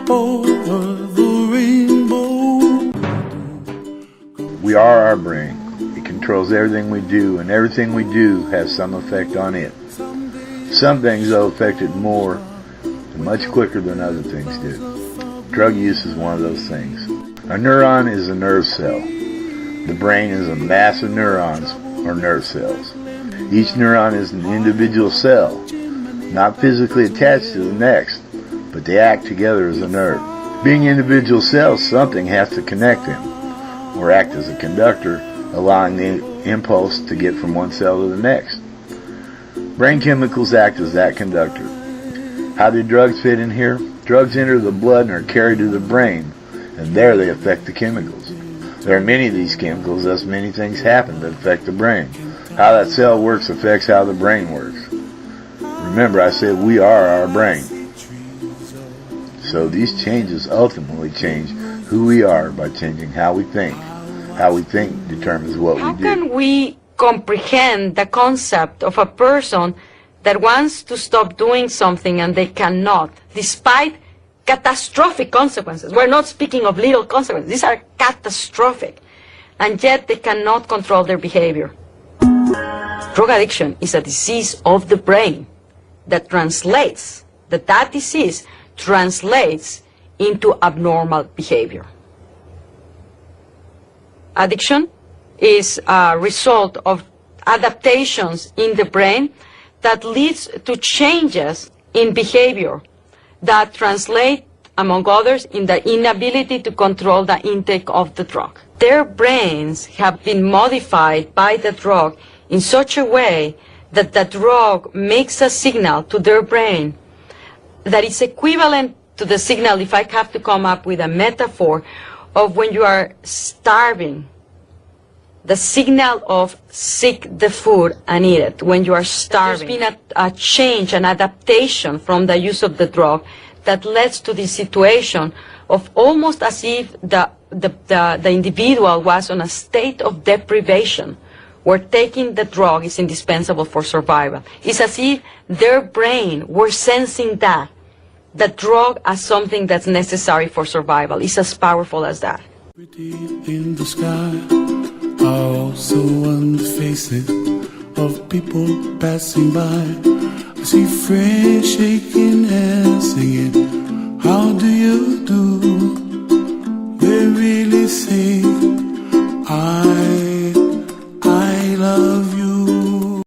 over the rainbow. We are our brain. It controls everything we do, and everything we do has some effect on it. Some things, though, affect it more and much quicker than other things do. Drug use is one of those things. A neuron is a nerve cell. The brain is a mass of neurons, or nerve cells. Each neuron is an individual cell, not physically attached to the next, but they act together as a nerve. Being individual cells, something has to connect them, or act as a conductor, allowing the impulse to get from one cell to the next. Brain chemicals act as that conductor. How do drugs fit in here? Drugs enter the blood and are carried to the brain, and there they affect the chemicals. There are many of these chemicals, thus many things happen that affect the brain. How that cell works affects how the brain works. Remember, I said we are our brain. So these changes ultimately change who we are by changing how we think. How we think determines what we do. How can we comprehend the concept of a person that wants to stop doing something and they cannot, despite catastrophic consequences? We're not speaking of little consequences. These are catastrophic. And yet they cannot control their behavior. Drug addiction is a disease of the brain that translates, that disease translates into abnormal behavior. Addiction is a result of adaptations in the brain that leads to changes in behavior that translate, among others, in the inability to control the intake of the drug. Their brains have been modified by the drug in such a way that the drug makes a signal to their brain that is equivalent to the signal, if I have to come up with a metaphor, of when you are starving. The signal of seek the food and eat it when you are starving. There's been a change, an adaptation from the use of the drug that leads to this situation of almost as if the individual was on a state of deprivation where taking the drug is indispensable for survival. It's as if their brain were sensing that the drug as something that's necessary for survival. It's as powerful as that. Pretty in the sky are also on the faces of people passing by. I see friends shaking hands singing, how do you do? They really say